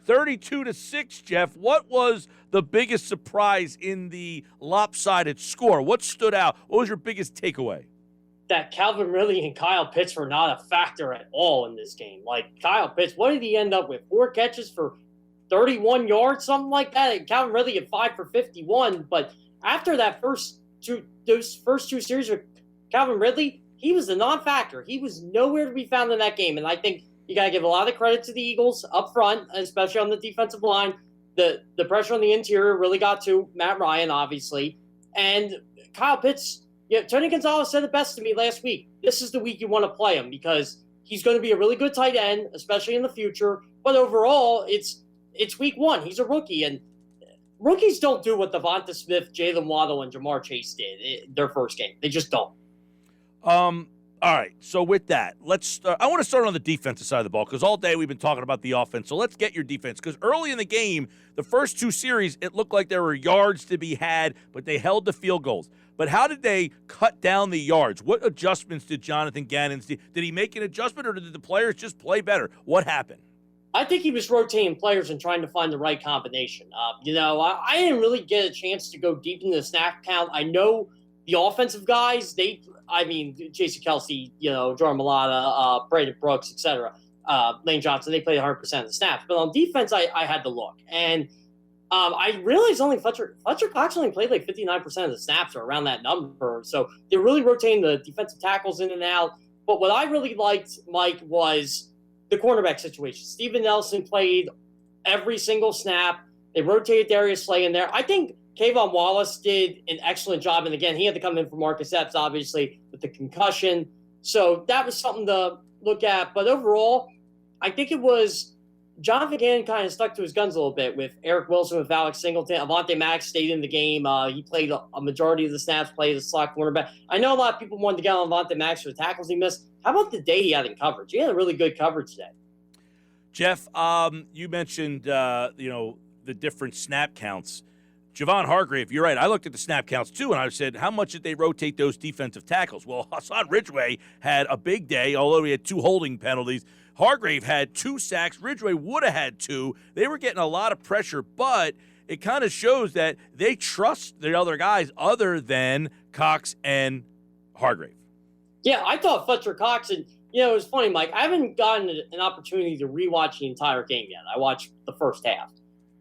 32-6, Jeff. What was the biggest surprise in the lopsided score? What stood out? What was your biggest takeaway? That Calvin Ridley and Kyle Pitts were not a factor at all in this game. Like, Kyle Pitts, what did he end up with? 4 catches for 31 yards, something like that. And Calvin Ridley at 5 for 51. But after those first two series with Calvin Ridley, he was a non-factor. He was nowhere to be found in that game. And I think you got to give a lot of credit to the Eagles up front, especially on the defensive line. The pressure on the interior really got to Matt Ryan, obviously. And Kyle Pitts, Tony Gonzalez said it best to me last week. This is the week you want to play him because he's going to be a really good tight end, especially in the future. But overall, it's week 1. He's a rookie, and rookies don't do what Devonta Smith, Jalen Waddle, and Jamar Chase did their first game. They just don't. All right, so with that, let's start. I want to start on the defensive side of the ball because all day we've been talking about the offense. So let's get your defense because early in the game, the first 2 series, it looked like there were yards to be had, but they held the field goals. But how did they cut down the yards? What adjustments did Jonathan Gannon see? Did he make an adjustment or did the players just play better? What happened? I think he was rotating players and trying to find the right combination. I didn't really get a chance to go deep into the snap count. I know the offensive guys, Jason Kelsey, Jordan Mailata, Brandon Brooks, etc., Lane Johnson, they played 100% of the snaps. But on defense, I had to look. And I realized only Fletcher Cox only played like 59% of the snaps or around that number. So they're really rotating the defensive tackles in and out. But what I really liked, Mike, was the cornerback situation. Steven Nelson played every single snap. They rotated Darius Slay in there. I think Kayvon Wallace did an excellent job. And again, he had to come in for Marcus Epps, obviously, with the concussion. So that was something to look at. But overall, I think it was Jonathan Gannon kind of stuck to his guns a little bit with Eric Wilson, with Alex Singleton. Avonte Maddox stayed in the game. He played a majority of the snaps, played as a slot cornerback. I know a lot of people wanted to get on Avonte Maddox for the tackles he missed. How about the day he had in coverage? He had a really good coverage today. Jeff, you mentioned, the different snap counts. Javon Hargrave, you're right. I looked at the snap counts, too, and I said, how much did they rotate those defensive tackles? Well, Hassan Ridgeway had a big day, although he had 2 holding penalties. Hargrave had 2 sacks. Ridgeway would have had 2. They were getting a lot of pressure, but it kind of shows that they trust the other guys other than Cox and Hargrave. Yeah, I thought Fletcher Cox, and it was funny, Mike. I haven't gotten an opportunity to rewatch the entire game yet. I watched the first half.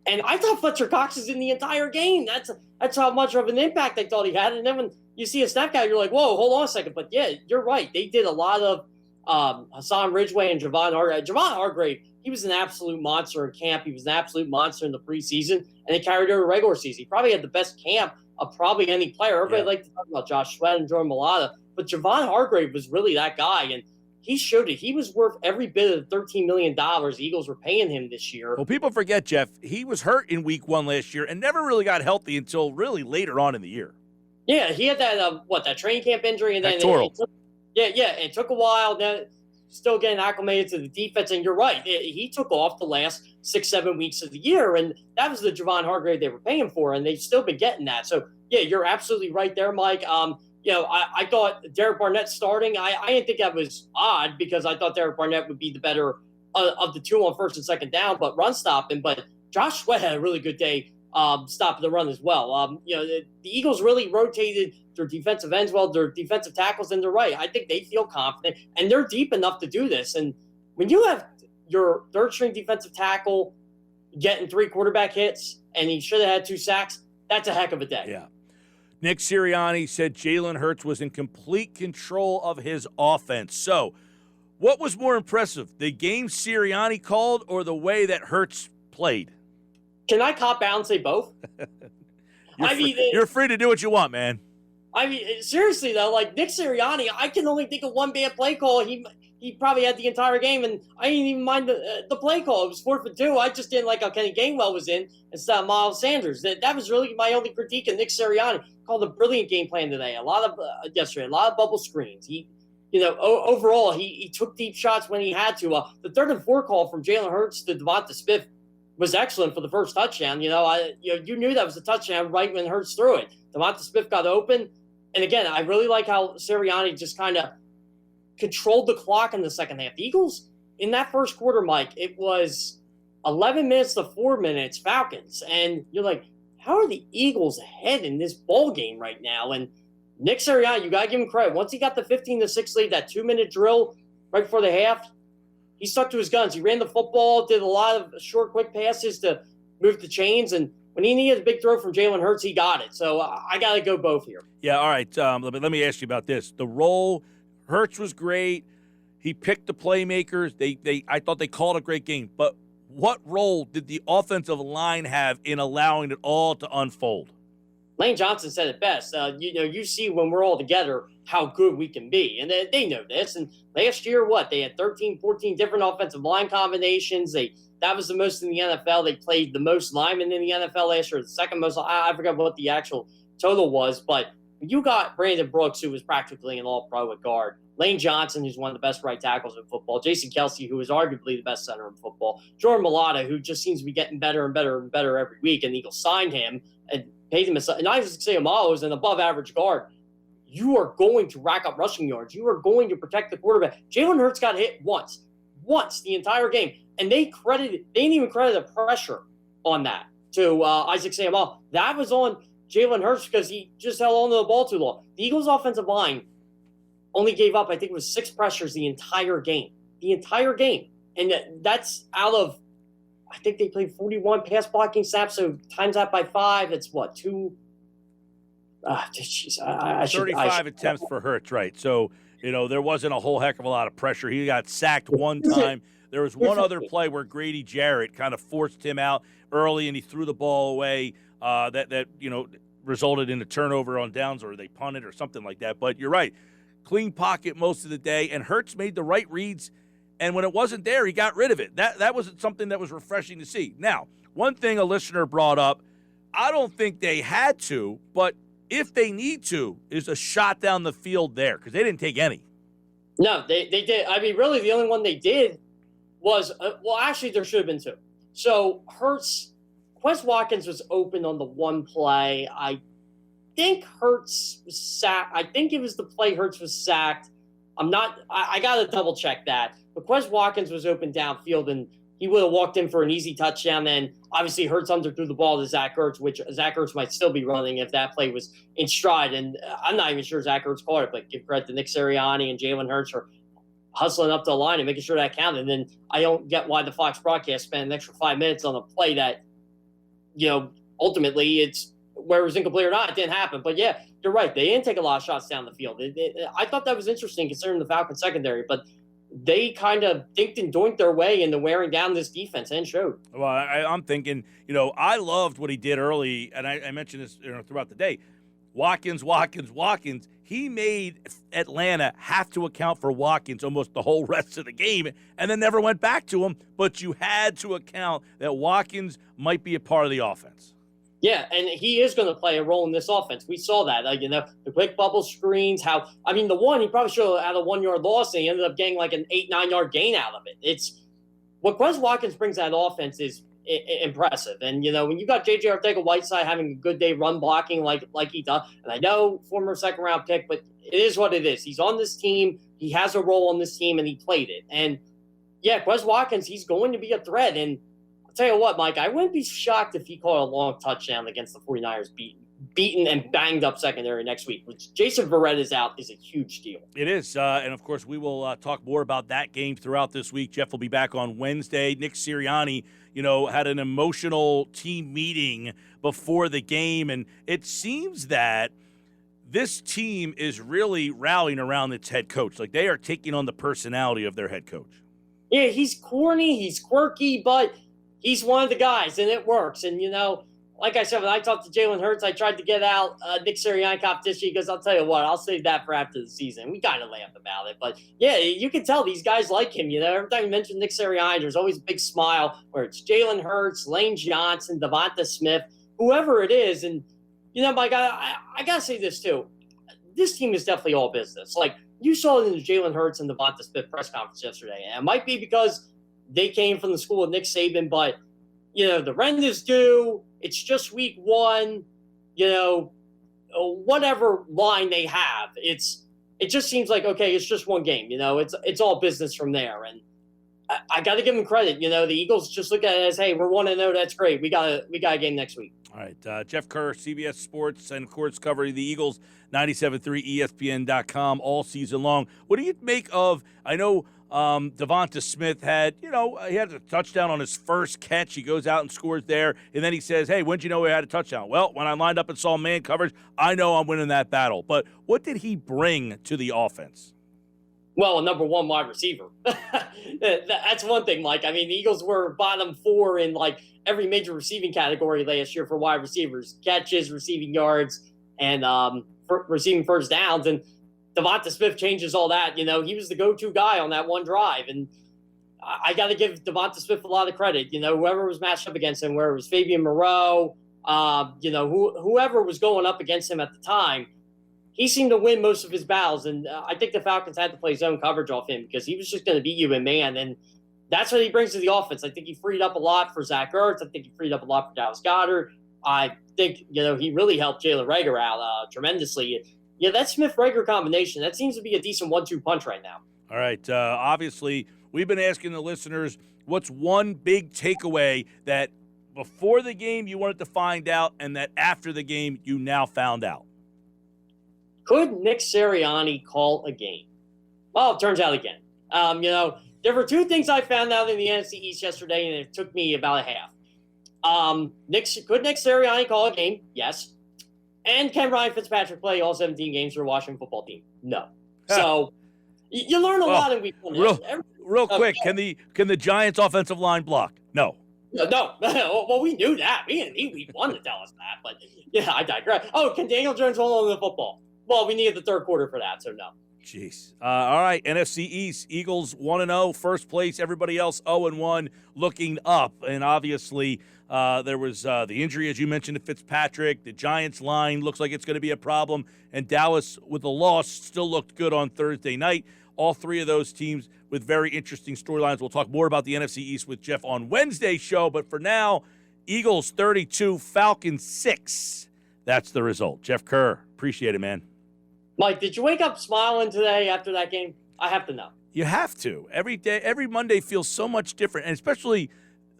And I thought Fletcher Cox was in the entire game. That's how much of an impact I thought he had. And then when you see a snap count, you're like, whoa, hold on a second. But, yeah, you're right. They did a lot of Hassan Ridgeway and Javon Hargrave. Javon Hargrave, he was an absolute monster in camp. He was an absolute monster in the preseason. And they carried over the regular season. He probably had the best camp of probably any player. Everybody liked to talk about Josh Sweat and Jordan Mailata. But Javon Hargrave was really that guy. And he showed it. He was worth every bit of the $13 million the Eagles were paying him this year. Well, people forget, Jeff, he was hurt in week 1 last year and never really got healthy until really later on in the year. Yeah, he had that training camp injury. And then it took a while. Then still getting acclimated to the defense. And you're right. He took off the last 6-7 weeks of the year. And that was the Javon Hargrave they were paying for. And they've still been getting that. So, yeah, you're absolutely right there, Mike. I thought Derek Barnett starting. I didn't think that was odd because I thought Derek Barnett would be the better of the 2 on first and second down, but run stopping. But Josh Sweat had a really good day stopping the run as well. The Eagles really rotated their defensive ends well, their defensive tackles, and they're right. I think they feel confident, and they're deep enough to do this. And when you have your third-string defensive tackle getting 3 quarterback hits, and he should have had 2 sacks, that's a heck of a day. Yeah. Nick Sirianni said Jalen Hurts was in complete control of his offense. So, what was more impressive, the game Sirianni called or the way that Hurts played? Can I cop out and say both? You're free to do what you want, man. Seriously, though, like Nick Sirianni, I can only think of one bad play call. He probably had the entire game, and I didn't even mind the play call. It was 4th and 2. I just didn't like how Kenny Gainwell was in instead of Miles Sanders. That was really my only critique of Nick Sirianni. Called a brilliant game plan today. A lot of bubble screens. Overall, he took deep shots when he had to. The 3rd and 4 call from Jalen Hurts to Devonta Smith was excellent for the first touchdown. You knew that was a touchdown right when Hurts threw it. Devonta Smith got open, and again, I really like how Sirianni just kind of controlled the clock in the second half. The Eagles in that first quarter, Mike, it was 11 minutes to 4 minutes, Falcons. And you're like, how are the Eagles ahead in this ball game right now? And Nick Sirianni, you got to give him credit. Once he got the 15-6 lead, that 2-minute drill right before the half, he stuck to his guns. He ran the football, did a lot of short, quick passes to move the chains. And when he needed a big throw from Jalen Hurts, he got it. So I got to go both here. Yeah, all right. Let me ask you about this. The role, Hurts was great. He picked the playmakers. I thought they called a great game. But what role did the offensive line have in allowing it all to unfold? Lane Johnson said it best. You see when we're all together how good we can be. And they know this. And last year, they had 13, 14 different offensive line combinations. That was the most in the NFL. They played the most linemen in the NFL last year, the second most. I forgot what the actual total was. But you got Brandon Brooks, who was practically an all-pro at guard. Lane Johnson, who's one of the best right tackles in football. Jason Kelsey, who is arguably the best center in football. Jordan Mailata, who just seems to be getting better and better and better every week. And the Eagles signed him and paid him. And Isaac Seumalo is an above-average guard. You are going to rack up rushing yards. You are going to protect the quarterback. Jalen Hurts got hit once the entire game. And they didn't even credit the pressure on that to Isaac Seumalo. That was on Jalen Hurts because he just held on to the ball too long. The Eagles' offensive line only gave up, I think it was 6 pressures the entire game. And that's out of, I think they played 41 pass blocking snaps, so times that by 5, that's what, 2? 35 attempts for Hurts, right. So, there wasn't a whole heck of a lot of pressure. He got sacked one time. There was one other play where Grady Jarrett kind of forced him out early and he threw the ball away that resulted in a turnover on downs, or they punted or something like that. But you're right. Clean pocket most of the day, and Hurts made the right reads, and when it wasn't there, he got rid of it. That was something that was refreshing to see. Now, one thing a listener brought up, I don't think they had to, but if they need to, is a shot down the field there, because they didn't take any. No, they did. I mean, really, the only one they did was, actually, there should have been 2. So, Quez Watkins was open on the one play. I think Hurts was sacked. I think it was the play Hurts was sacked. I got to double check that. But Quez Watkins was open downfield, and he would have walked in for an easy touchdown. Then obviously Hurts underthrew the ball to Zach Ertz, which Zach Ertz might still be running if that play was in stride. And I'm not even sure Zach Ertz caught it, but give credit to Nick Sirianni and Jalen Hurts for hustling up to the line and making sure that counted. And then I don't get why the Fox broadcast spent an extra 5 minutes on a play that, ultimately it's whether it was incomplete or not, it didn't happen. But yeah, you're right. They didn't take a lot of shots down the field. I thought that was interesting considering the Falcons secondary, but they kind of dinked and doinked their way into wearing down this defense and showed. Well, I'm thinking, I loved what he did early, and I mentioned this throughout the day. Watkins. He made Atlanta have to account for Watkins almost the whole rest of the game and then never went back to him, but you had to account that Watkins might be a part of the offense. Yeah, and he is going to play a role in this offense. We saw that, the quick bubble screens, the one, he probably should have had a 1-yard loss, and he ended up getting like an 8-9 yard gain out of it. It's what Quez Watkins brings to that offense is impressive. And, when you got J.J. Arcega-Whiteside having a good day run blocking like he does, and I know former second-round pick, but it is what it is. He's on this team. He has a role on this team, and he played it. And, yeah, Quez Watkins, he's going to be a threat, and I'll tell you what, Mike, I wouldn't be shocked if he caught a long touchdown against the 49ers beaten and banged up secondary next week. Which Jason Verrett is out is a huge deal. It is. And, of course, we will talk more about that game throughout this week. Jeff will be back on Wednesday. Nick Sirianni, had an emotional team meeting before the game, and it seems that this team is really rallying around its head coach. Like, they are taking on the personality of their head coach. Yeah, he's corny, he's quirky, but he's one of the guys, and it works. And, like I said, when I talked to Jalen Hurts, I tried to get out Nick Sirianni competition because I'll tell you what, I'll save that for after the season. We kind of laughed about it. But, yeah, you can tell these guys like him. Every time you mention Nick Sirianni, there's always a big smile, where it's Jalen Hurts, Lane Johnson, Devonta Smith, whoever it is. And, Mike, I got to say this, too. This team is definitely all business. Like, you saw it in the Jalen Hurts and Devonta Smith press conference yesterday. And it might be because they came from the school of Nick Saban, but, the rent is due. It's just week 1, whatever line they have. It just seems like, okay, it's just one game, it's all business from there. And I got to give them credit. The Eagles just look at it as, hey, we're 1-0. That's great. We got a game next week. All right. Jeff Kerr, CBS Sports, and, of course, covering the Eagles, 97.3 ESPN.com all season long. What do you make of, I know Devonta Smith had, he had a touchdown on his first catch. He goes out and scores there, and then he says, hey, when'd you know he had a touchdown? Well, when I lined up and saw man coverage, I know I'm winning that battle. But what did he bring to the offense? Well, a number one wide receiver. That's one thing, Mike. I mean, the Eagles were bottom 4 in every major receiving category last year for wide receivers: catches, receiving yards, and receiving first downs. And Devonta Smith changes all that. He was the go-to guy on that one drive. And I got to give Devonta Smith a lot of credit. Whoever was matched up against him, whether it was Fabian Moreau, whoever was going up against him at the time, he seemed to win most of his battles, and I think the Falcons had to play zone coverage off him because he was just going to beat you in man, and that's what he brings to the offense. I think he freed up a lot for Zach Ertz. I think he freed up a lot for Dallas Goedert. I think, he really helped Jalen Reagor out tremendously. Yeah, that Smith-Reagor combination, that seems to be a decent 1-2 punch right now. All right. Obviously, we've been asking the listeners, what's one big takeaway that before the game you wanted to find out and that after the game you now found out? Could Nick Sirianni call a game? Well, it turns out again. There were 2 things I found out in the NFC East yesterday, and it took me about a half. Could Nick Sirianni call a game? Yes. And can Ryan Fitzpatrick play all 17 games for the Washington football team? No. So you learn a lot in week 1. Real quick, can the Giants' offensive line block? No. No. Well, we knew that. We didn't need week 1 to tell us that. But, yeah, I digress. Oh, can Daniel Jones hold on to the football? Well, we needed the third quarter for that, so no. Jeez. All right, NFC East, Eagles 1-0, first place. Everybody else 0-1, looking up. And obviously, there was the injury, as you mentioned, to Fitzpatrick. The Giants line looks like it's going to be a problem. And Dallas, with a loss, still looked good on Thursday night. All 3 of those teams with very interesting storylines. We'll talk more about the NFC East with Jeff on Wednesday's show. But for now, Eagles 32, Falcons 6. That's the result. Jeff Kerr, appreciate it, man. Mike, did you wake up smiling today after that game? I have to know. You have to. Every day, every Monday feels so much different, and especially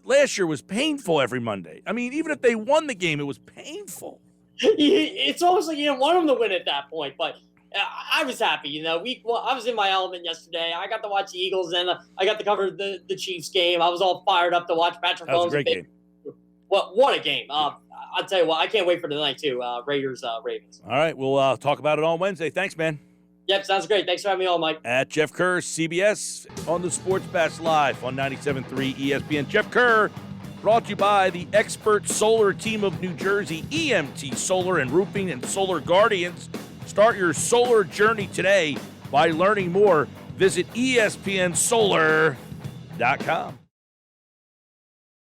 last year was painful every Monday. I mean, even if they won the game, it was painful. It's almost like you didn't want them to win at that point, but I was happy. Week 1, I was in my element yesterday. I got to watch the Eagles, and I got to cover the Chiefs game. I was all fired up to watch Patrick Mahomes. That was a great game. What a game. I'll tell you what, I can't wait for tonight, too. Raiders, Ravens. All right, we'll talk about it on Wednesday. Thanks, man. Yep, sounds great. Thanks for having me on, Mike. At Jeff Kerr, CBS, on the Sports Bash Live on 97.3 ESPN. Jeff Kerr, brought to you by the expert solar team of New Jersey, EMT Solar and Roofing and Solar Guardians. Start your solar journey today by learning more. Visit ESPNsolar.com.